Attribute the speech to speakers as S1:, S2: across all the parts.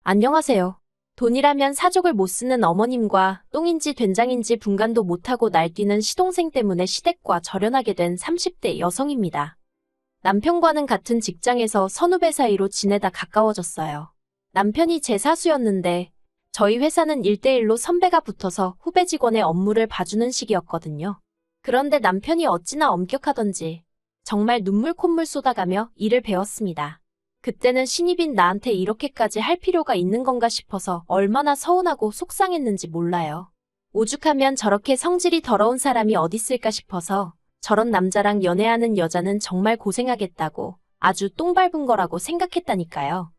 S1: 안녕하세요. 돈이라면 사족을 못 쓰는 어머님과 똥인지 된장인지 분간도 못하고 날뛰는 시동생 때문에 시댁과 절연하게 된 30대 여성입니다. 남편과는 같은 직장에서 선후배 사이로 지내다 가까워졌어요. 남편이 제 사수였는데 저희 회사는 1대1로 선배가 붙어서 후배 직원의 업무를 봐주는 식이었거든요. 그런데 남편이 어찌나 엄격하던지 정말 눈물 콧물 쏟아가며 일을 배웠습니다. 그때는 신입인 나한테 이렇게까지 할 필요가 있는 건가 싶어서 얼마나 서운하고 속상했는지 몰라요. 오죽하면 저렇게 성질이 더러운 사람이 어딨을까 싶어서 저런 남자랑 연애하는 여자는 정말 고생하겠다고 아주 똥 밟은 거라고 생각했다니까요.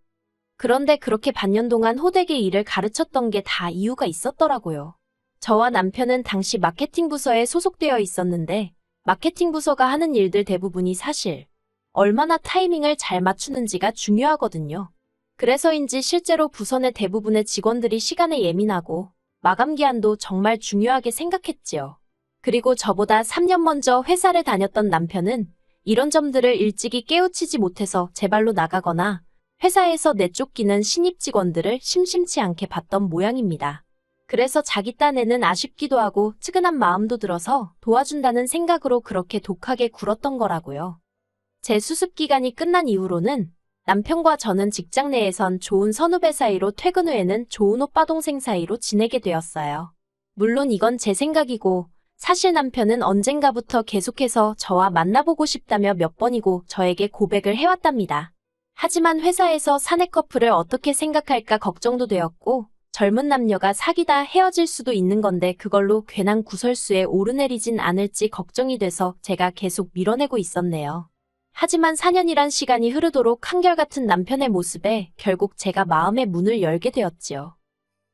S1: 그런데 그렇게 반년 동안 호되게 일을 가르쳤던 게 다 이유가 있었더라고요. 저와 남편은 당시 마케팅 부서에 소속되어 있었는데 마케팅 부서가 하는 일들 대부분이 사실 얼마나 타이밍을 잘 맞추는지가 중요하거든요. 그래서인지 실제로 부서 내 대부분의 직원들이 시간에 예민하고 마감 기한도 정말 중요하게 생각했지요. 그리고 저보다 3년 먼저 회사를 다녔던 남편은 이런 점들을 일찍이 깨우치지 못해서 제 발로 나가거나 회사에서 내쫓기는 신입 직원들을 심심치 않게 봤던 모양입니다. 그래서 자기 딴에는 아쉽기도 하고 측은한 마음도 들어서 도와준다는 생각으로 그렇게 독하게 굴었던 거라고요. 제 수습 기간이 끝난 이후로는 남편과 저는 직장 내에선 좋은 선후배 사이로 퇴근 후에는 좋은 오빠 동생 사이로 지내게 되었어요. 물론 이건 제 생각이고 사실 남편은 언젠가부터 계속해서 저와 만나보고 싶다며 몇 번이고 저에게 고백을 해왔답니다. 하지만 회사에서 사내 커플을 어떻게 생각할까 걱정도 되었고 젊은 남녀가 사귀다 헤어질 수도 있는 건데 그걸로 괜한 구설수에 오르내리진 않을지 걱정이 돼서 제가 계속 밀어내고 있었네요. 하지만 4년이란 시간이 흐르도록 한결같은 남편의 모습에 결국 제가 마음의 문을 열게 되었지요.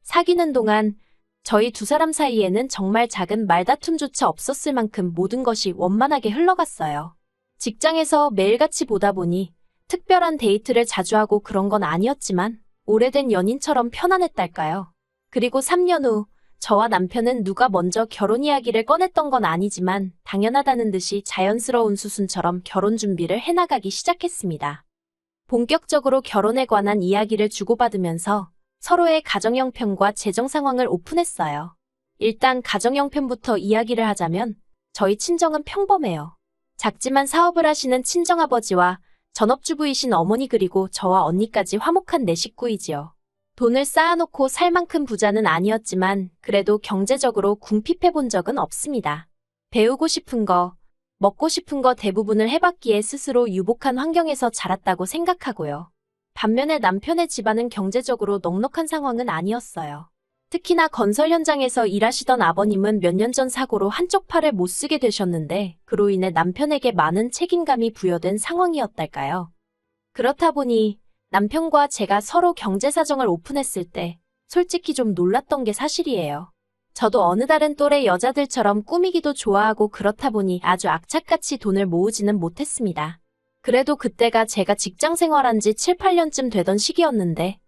S1: 사귀는 동안 저희 두 사람 사이에는 정말 작은 말다툼조차 없었을 만큼 모든 것이 원만하게 흘러갔어요. 직장에서 매일같이 보다 보니 특별한 데이트를 자주 하고 그런 건 아니었지만 오래된 연인처럼 편안했달까요. 그리고 3년 후 저와 남편은 누가 먼저 결혼 이야기를 꺼냈던 건 아니지만 당연하다는 듯이 자연스러운 수순처럼 결혼 준비를 해나가기 시작했습니다. 본격적으로 결혼에 관한 이야기를 주고받으면서 서로의 가정 형편과 재정 상황을 오픈했어요. 일단 가정 형편부터 이야기를 하자면 저희 친정은 평범해요. 작지만 사업을 하시는 친정아버지와 전업주부이신 어머니 그리고 저와 언니까지 화목한 네 식구이지요. 돈을 쌓아놓고 살 만큼 부자는 아니었지만 그래도 경제적으로 궁핍해 본 적은 없습니다. 배우고 싶은 거, 먹고 싶은 거 대부분을 해봤기에 스스로 유복한 환경에서 자랐다고 생각하고요. 반면에 남편의 집안은 경제적으로 넉넉한 상황은 아니었어요. 특히나 건설 현장에서 일하시던 아버님은 몇 년 전 사고로 한쪽 팔을 못 쓰게 되셨는데 그로 인해 남편에게 많은 책임감이 부여된 상황이었달까요. 그렇다 보니 남편과 제가 서로 경제 사정을 오픈했을 때 솔직히 좀 놀랐던 게 사실이에요. 저도 어느 다른 또래 여자들처럼 꾸미기도 좋아하고 그렇다 보니 아주 악착같이 돈을 모으지는 못했습니다. 그래도 그때가 제가 직장 생활한 지 7, 8년쯤 되던 시기였는데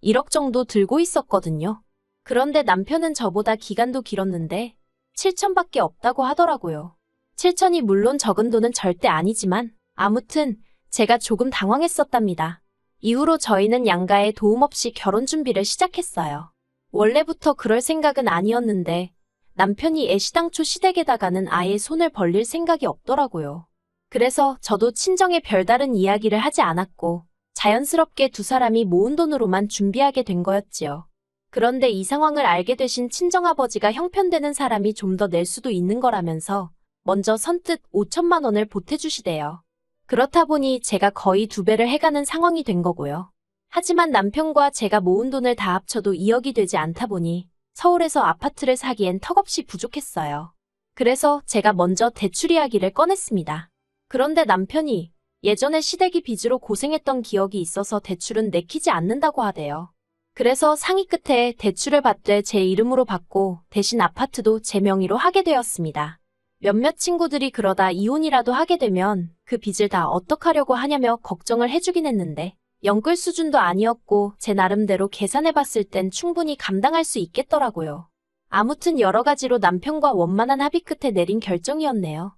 S1: 1억 정도 들고 있었거든요. 그런데 남편은 저보다 기간도 길었는데 7천밖에 없다고 하더라고요. 7천이 물론 적은 돈은 절대 아니지만 아무튼 제가 조금 당황했었답니다. 이후로 저희는 양가의 도움 없이 결혼 준비를 시작했어요. 원래부터 그럴 생각은 아니었는데 남편이 애시당초 시댁에다가는 아예 손을 벌릴 생각이 없더라고요. 그래서 저도 친정에 별다른 이야기를 하지 않았고 자연스럽게 두 사람이 모은 돈으로만 준비하게 된 거였지요. 그런데 이 상황을 알게 되신 친정아버지가 형편되는 사람이 좀 더 낼 수도 있는 거라면서 먼저 선뜻 5천만 원을 보태주시대요. 그렇다 보니 제가 거의 2배를 해가는 상황이 된 거고요. 하지만 남편과 제가 모은 돈을 다 합쳐도 2억이 되지 않다 보니 서울에서 아파트를 사기엔 턱없이 부족했어요. 그래서 제가 먼저 대출 이야기를 꺼냈습니다. 그런데 남편이 예전에 시댁이 빚으로 고생했던 기억이 있어서 대출은 내키지 않는다고 하대요. 그래서 상의 끝에 대출을 받되 제 이름으로 받고 대신 아파트도 제 명의로 하게 되었습니다. 몇몇 친구들이 그러다 이혼이라도 하게 되면 그 빚을 다 어떡하려고 하냐며 걱정을 해주긴 했는데 영끌 수준도 아니었고 제 나름대로 계산해봤을 땐 충분히 감당할 수 있겠더라고요. 아무튼 여러 가지로 남편과 원만한 합의 끝에 내린 결정이었네요.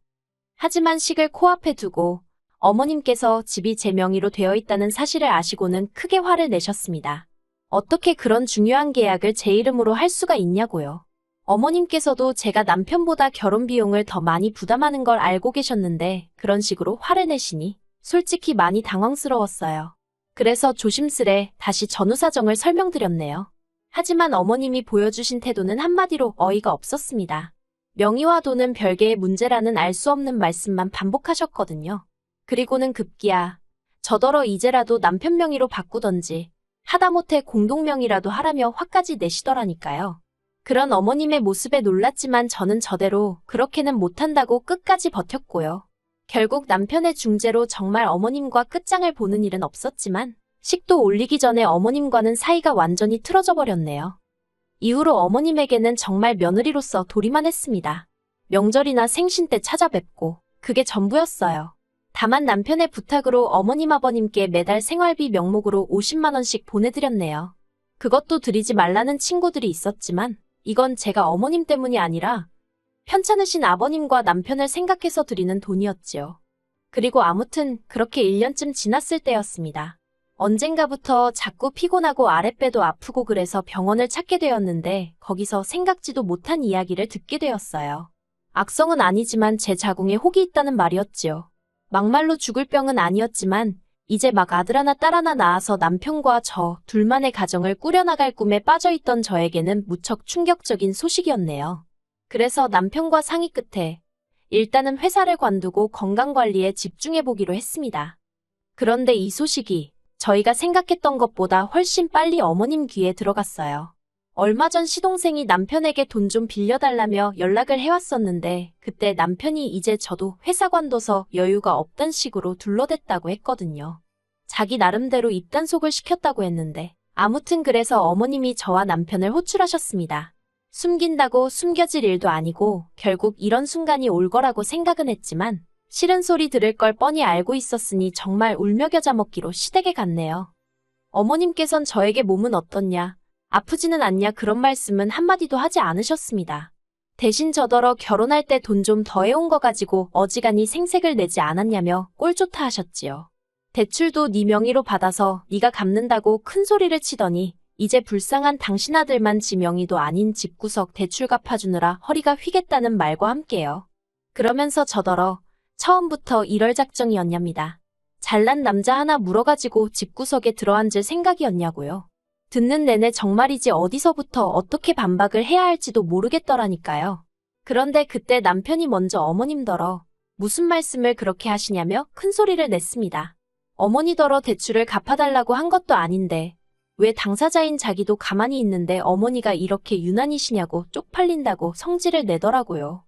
S1: 하지만 식을 코앞에 두고 어머님께서 집이 제 명의로 되어 있다는 사실을 아시고는 크게 화를 내셨습니다. 어떻게 그런 중요한 계약을 제 이름으로 할 수가 있냐고요. 어머님께서도 제가 남편보다 결혼 비용을 더 많이 부담하는 걸 알고 계셨는데 그런 식으로 화를 내시니 솔직히 많이 당황스러웠어요. 그래서 조심스레 다시 전후 사정을 설명드렸네요. 하지만 어머님이 보여주신 태도는 한마디로 어이가 없었습니다. 명의와 돈은 별개의 문제라는 알 수 없는 말씀만 반복하셨거든요. 그리고는 급기야 저더러 이제라도 남편 명의로 바꾸던지 하다못해 공동명의라도 하라며 화까지 내시더라니까요. 그런 어머님의 모습에 놀랐지만 저는 저대로 그렇게는 못한다고 끝까지 버텼고요. 결국 남편의 중재로 정말 어머님과 끝장을 보는 일은 없었지만 식도 올리기 전에 어머님과는 사이가 완전히 틀어져 버렸네요. 이후로 어머님에게는 정말 며느리로서 도리만 했습니다. 명절이나 생신 때 찾아뵙고 그게 전부였어요. 다만 남편의 부탁으로 어머님 아버님께 매달 생활비 명목으로 50만 원씩 보내드렸네요. 그것도 드리지 말라는 친구들이 있었지만 이건 제가 어머님 때문이 아니라 편찮으신 아버님과 남편을 생각해서 드리는 돈이었지요. 그리고 아무튼 그렇게 1년쯤 지났을 때였습니다. 언젠가부터 자꾸 피곤하고 아랫배도 아프고 그래서 병원을 찾게 되었는데 거기서 생각지도 못한 이야기를 듣게 되었어요. 악성은 아니지만 제 자궁에 혹이 있다는 말이었지요. 막말로 죽을 병은 아니었지만 이제 막 아들 하나 딸 하나 낳아서 남편과 저 둘만의 가정을 꾸려나갈 꿈에 빠져있던 저에게는 무척 충격적인 소식이었네요. 그래서 남편과 상의 끝에 일단은 회사를 관두고 건강관리에 집중해보기로 했습니다. 그런데 이 소식이 저희가 생각했던 것보다 훨씬 빨리 어머님 귀에 들어갔어요. 얼마 전 시동생이 남편에게 돈 좀 빌려달라며 연락을 해왔었는데 그때 남편이 이제 저도 회사 관둬서 여유가 없단 식으로 둘러댔다고 했거든요. 자기 나름대로 입단속을 시켰다고 했는데 아무튼 그래서 어머님이 저와 남편을 호출하셨습니다. 숨긴다고 숨겨질 일도 아니고 결국 이런 순간이 올 거라고 생각은 했지만 싫은 소리 들을 걸 뻔히 알고 있었으니 정말 울며 겨자 먹기로 시댁에 갔네요. 어머님께선 저에게 몸은 어떻냐, 아프지는 않냐 그런 말씀은 한마디도 하지 않으셨습니다. 대신 저더러 결혼할 때 돈 좀 더 해온 거 가지고 어지간히 생색을 내지 않았냐며 꼴좋다 하셨지요. 대출도 네 명의로 받아서 네가 갚는다고 큰 소리를 치더니 이제 불쌍한 당신 아들만 지 명의도 아닌 집구석 대출 갚아주느라 허리가 휘겠다는 말과 함께요. 그러면서 저더러 처음부터 이럴 작정이었냐입니다. 잘난 남자 하나 물어가지고 집구석에 들어앉을 생각이었냐고요. 듣는 내내 정말이지 어디서부터 어떻게 반박을 해야 할지도 모르겠더라니까요. 그런데 그때 남편이 먼저 어머님더러 무슨 말씀을 그렇게 하시냐며 큰 소리를 냈습니다. 어머니더러 대출을 갚아달라고 한 것도 아닌데 왜 당사자인 자기도 가만히 있는데 어머니가 이렇게 유난이시냐고 쪽팔린다고 성질을 내더라고요.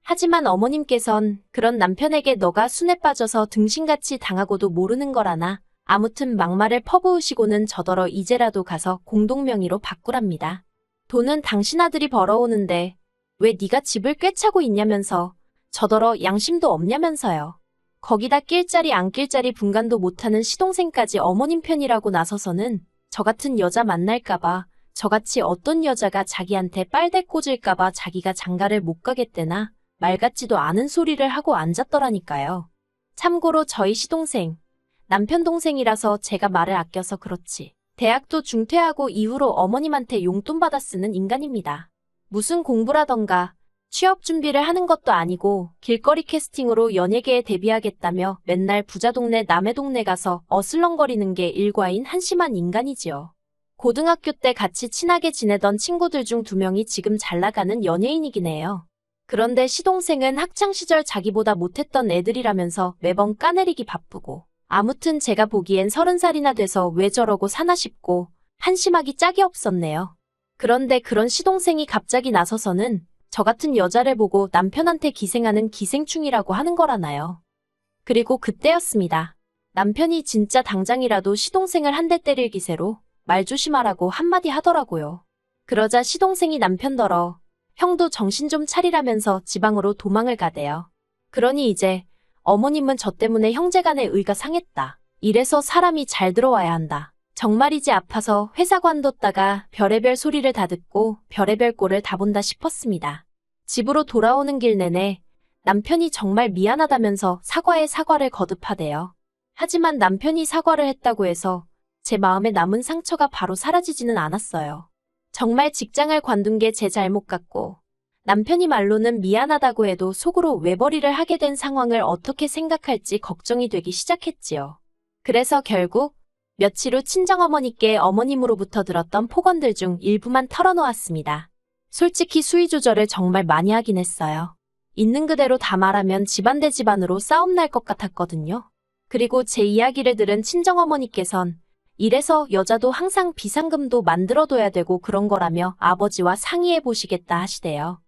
S1: 하지만 어머님께선 그런 남편에게 너가 순에 빠져서 등신같이 당하고도 모르는 거라나 아무튼 막말을 퍼부으시고는 저더러 이제라도 가서 공동명의로 바꾸랍니다. 돈은 당신 아들이 벌어오는데 왜 네가 집을 꿰차고 있냐면서 저더러 양심도 없냐면서요. 거기다 낄 자리 안 낄 자리 분간도 못하는 시동생까지 어머님 편이라고 나서서는 저 같은 여자 만날까봐 저같이 어떤 여자가 자기한테 빨대 꽂을까봐 자기가 장가를 못 가겠대나 말 같지도 않은 소리를 하고 앉았더라니까요. 참고로 저희 시동생, 남편 동생이라서 제가 말을 아껴서 그렇지. 대학도 중퇴하고 이후로 어머님한테 용돈 받아 쓰는 인간입니다. 무슨 공부라던가 취업 준비를 하는 것도 아니고 길거리 캐스팅으로 연예계에 데뷔하겠다며 맨날 부자 동네 남의 동네 가서 어슬렁거리는 게 일과인 한심한 인간이지요. 고등학교 때 같이 친하게 지내던 친구들 중 2명이 지금 잘 나가는 연예인이긴 해요. 그런데 시동생은 학창시절 자기보다 못했던 애들이라면서 매번 까내리기 바쁘고 아무튼 제가 보기엔 30살이나 돼서 왜 저러고 사나 싶고 한심하기 짝이 없었네요. 그런데 그런 시동생이 갑자기 나서서는 저 같은 여자를 보고 남편한테 기생하는 기생충이라고 하는 거라나요. 그리고 그때였습니다. 남편이 진짜 당장이라도 시동생을 한 대 때릴 기세로 말 조심하라고 한마디 하더라고요. 그러자 시동생이 남편더러 형도 정신 좀 차리라면서 지방으로 도망을 가대요. 그러니 이제 어머님은 저 때문에 형제간의 의가 상했다. 이래서 사람이 잘 들어와야 한다. 정말이지 아파서 회사 관뒀다가 별의별 소리를 다 듣고 별의별 꼴을 다 본다 싶었습니다. 집으로 돌아오는 길 내내 남편이 정말 미안하다면서 사과에 사과를 거듭하대요. 하지만 남편이 사과를 했다고 해서 제 마음에 남은 상처가 바로 사라지지는 않았어요. 정말 직장을 관둔 게 제 잘못 같고, 남편이 말로는 미안하다고 해도 속으로 외벌이를 하게 된 상황을 어떻게 생각할지 걱정이 되기 시작했지요. 그래서 결국 며칠 후 친정어머니께 어머님으로부터 들었던 폭언들 중 일부만 털어놓았습니다. 솔직히 수위 조절을 정말 많이 하긴 했어요. 있는 그대로 다 말하면 집안 대 집안으로 싸움 날 것 같았거든요. 그리고 제 이야기를 들은 친정어머니께선 이래서 여자도 항상 비상금도 만들어둬야 되고 그런 거라며 아버지와 상의해 보시겠다 하시대요.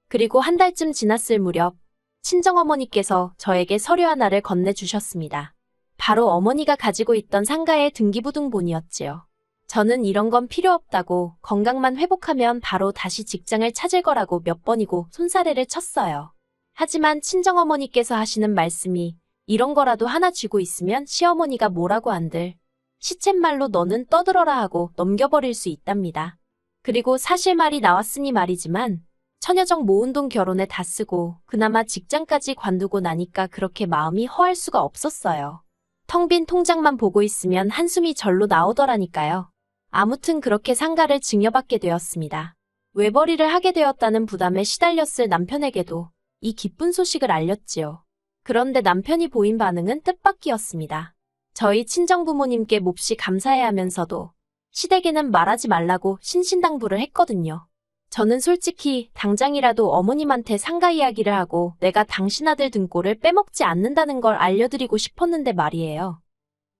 S1: 그리고 한 달쯤 지났을 무렵 친정어머니께서 저에게 서류 하나를 건네주셨습니다. 바로 어머니가 가지고 있던 상가의 등기부등본이었지요. 저는 이런 건 필요 없다고 건강만 회복하면 바로 다시 직장을 찾을 거라고 몇 번이고 손사래를 쳤어요. 하지만 친정어머니께서 하시는 말씀이 이런 거라도 하나 쥐고 있으면 시어머니가 뭐라고 한들 시쳇말로 너는 떠들어라 하고 넘겨버릴 수 있답니다. 그리고 사실 말이 나왔으니 말이지만 처녀적 모은 돈 결혼에 다 쓰고 그나마 직장까지 관두고 나니까 그렇게 마음이 허할 수가 없었어요. 텅 빈 통장만 보고 있으면 한숨이 절로 나오더라니까요. 아무튼 그렇게 상가를 증여받게 되었습니다. 외벌이를 하게 되었다는 부담에 시달렸을 남편에게도 이 기쁜 소식을 알렸지요. 그런데 남편이 보인 반응은 뜻밖이었습니다. 저희 친정부모님께 몹시 감사해 하면서도 시댁에는 말하지 말라고 신신당부를 했거든요. 저는 솔직히 당장이라도 어머님한테 상가 이야기를 하고 내가 당신 아들 등골을 빼먹지 않는다는 걸 알려드리고 싶었는데 말이에요.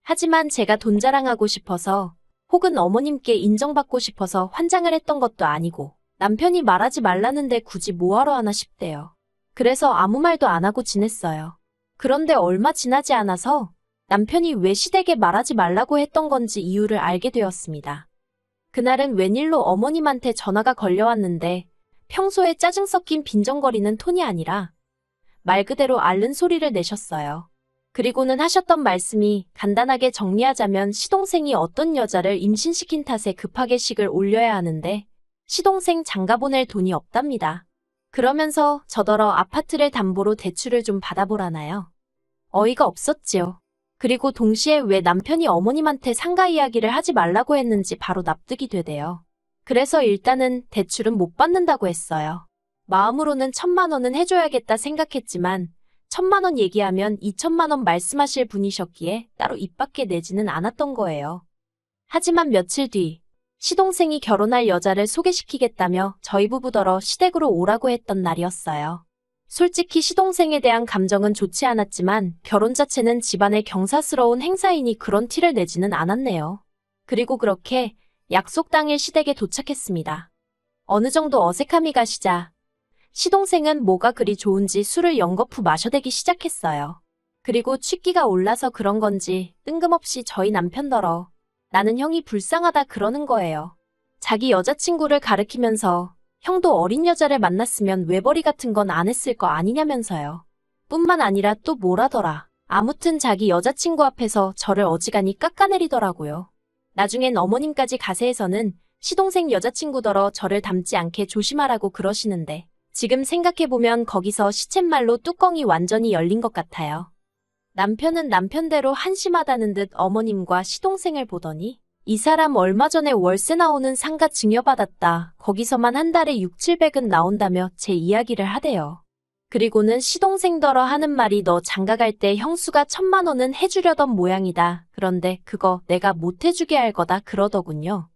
S1: 하지만 제가 돈 자랑하고 싶어서 혹은 어머님께 인정받고 싶어서 환장을 했던 것도 아니고 남편이 말하지 말라는데 굳이 뭐하러 하나 싶대요. 그래서 아무 말도 안 하고 지냈어요. 그런데 얼마 지나지 않아서 남편이 왜 시댁에 말하지 말라고 했던 건지 이유를 알게 되었습니다. 그날은 웬일로 어머님한테 전화가 걸려왔는데 평소에 짜증 섞인 빈정거리는 톤이 아니라 말 그대로 앓는 소리를 내셨어요. 그리고는 하셨던 말씀이 간단하게 정리하자면 시동생이 어떤 여자를 임신시킨 탓에 급하게 식을 올려야 하는데 시동생 장가 보낼 돈이 없답니다. 그러면서 저더러 아파트를 담보로 대출을 좀 받아보라나요? 어이가 없었지요. 그리고 동시에 왜 남편이 어머님한테 상가 이야기를 하지 말라고 했는지 바로 납득이 되대요. 그래서 일단은 대출은 못 받는다고 했어요. 마음으로는 1,000만 원은 해줘야겠다 생각했지만 1,000만 원 얘기하면 2,000만 원 말씀하실 분이셨기에 따로 입 밖에 내지는 않았던 거예요. 하지만 며칠 뒤 시동생이 결혼할 여자를 소개시키겠다며 저희 부부더러 시댁으로 오라고 했던 날이었어요. 솔직히 시동생에 대한 감정은 좋지 않았지만 결혼 자체는 집안의 경사스러운 행사이니 그런 티를 내지는 않았네요. 그리고 그렇게 약속 당일 시댁에 도착했습니다. 어느 정도 어색함이 가시자 시동생은 뭐가 그리 좋은지 술을 연거푸 마셔대기 시작했어요. 그리고 취기가 올라서 그런 건지 뜬금없이 저희 남편더러 나는 형이 불쌍하다 그러는 거예요. 자기 여자친구를 가리키면서 형도 어린 여자를 만났으면 외벌이 같은 건 안 했을 거 아니냐면서요. 뿐만 아니라 또 뭐라더라. 아무튼 자기 여자친구 앞에서 저를 어지간히 깎아내리더라고요. 나중엔 어머님까지 가세해서는 시동생 여자친구더러 저를 닮지 않게 조심하라고 그러시는데 지금 생각해보면 거기서 시쳇말로 뚜껑이 완전히 열린 것 같아요. 남편은 남편대로 한심하다는 듯 어머님과 시동생을 보더니 이 사람 얼마 전에 월세 나오는 상가 증여받았다. 거기서만 한 달에 6,700은 나온다며 제 이야기를 하대요. 그리고는 시동생더러 하는 말이 너 장가 갈 때 형수가 1,000만 원은 해주려던 모양이다. 그런데 그거 내가 못 해주게 할 거다 그러더군요.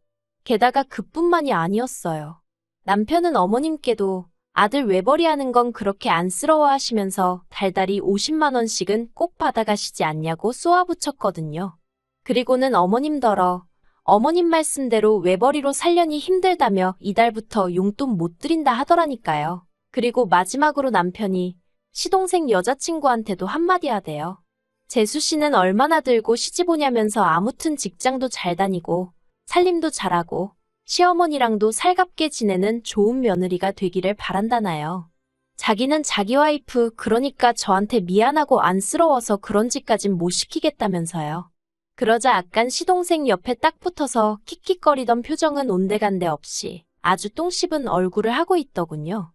S1: 게다가 그뿐만이 아니었어요. 남편은 어머님께도 아들 외벌이 하는 건 그렇게 안쓰러워 하시면서 달달이 50만 원씩은 꼭 받아가시지 않냐고 쏘아붙였거든요. 그리고는 어머님더러 어머님 말씀대로 외벌이로 살려니 힘들다며 이달부터 용돈 못 드린다 하더라니까요. 그리고 마지막으로 남편이 시동생 여자친구한테도 한마디 하대요. 재수 씨는 얼마나 들고 시집 오냐면서 아무튼 직장도 잘 다니고 살림도 잘하고 시어머니랑도 살갑게 지내는 좋은 며느리가 되기를 바란다나요. 자기는 자기 와이프 그러니까 저한테 미안하고 안쓰러워서 그런 짓까진 못 시키겠다면서요. 그러자 약간 시동생 옆에 딱 붙어서 킥킥거리던 표정은 온데간데 없이 아주 똥 씹은 얼굴을 하고 있더군요.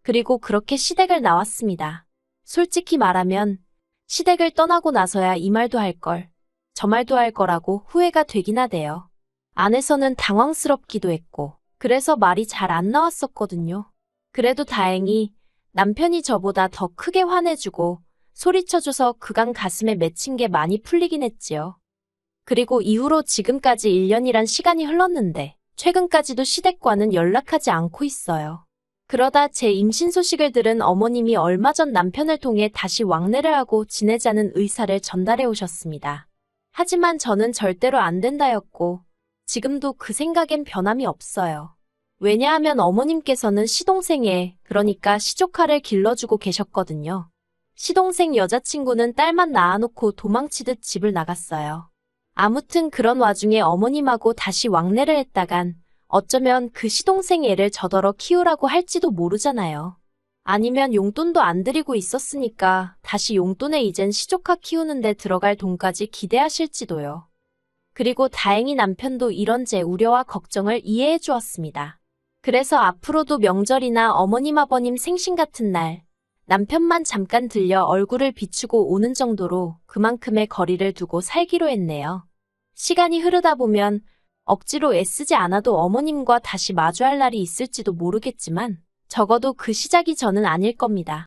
S1: 그리고 그렇게 시댁을 나왔습니다. 솔직히 말하면 시댁을 떠나고 나서야 이 말도 할 걸. 저 말도 할 거라고 후회가 되긴 하대요. 안에서는 당황스럽기도 했고, 그래서 말이 잘 안 나왔었거든요. 그래도 다행히 남편이 저보다 더 크게 화내주고 소리쳐줘서 그간 가슴에 맺힌 게 많이 풀리긴 했지요. 그리고 이후로 지금까지 1년이란 시간이 흘렀는데 최근까지도 시댁과는 연락하지 않고 있어요. 그러다 제 임신 소식을 들은 어머님이 얼마 전 남편을 통해 다시 왕래를 하고 지내자는 의사를 전달해 오셨습니다. 하지만 저는 절대로 안 된다였고 지금도 그 생각엔 변함이 없어요. 왜냐하면 어머님께서는 시동생에, 그러니까 시조카를 길러주고 계셨거든요. 시동생 여자친구는 딸만 낳아놓고 도망치듯 집을 나갔어요. 아무튼 그런 와중에 어머님하고 다시 왕래를 했다간 어쩌면 그 시동생 애를 저더러 키우라고 할지도 모르잖아요. 아니면 용돈도 안 드리고 있었으니까 다시 용돈에 이젠 시조카 키우는데 들어갈 돈까지 기대하실지도요. 그리고 다행히 남편도 이런 제 우려와 걱정을 이해해 주었습니다. 그래서 앞으로도 명절이나 어머님 아버님 생신 같은 날 남편만 잠깐 들려 얼굴을 비추고 오는 정도로 그만큼의 거리를 두고 살기로 했네요. 시간이 흐르다 보면 억지로 애쓰지 않아도 어머님과 다시 마주할 날이 있을지도 모르겠지만 적어도 그 시작이 저는 아닐 겁니다.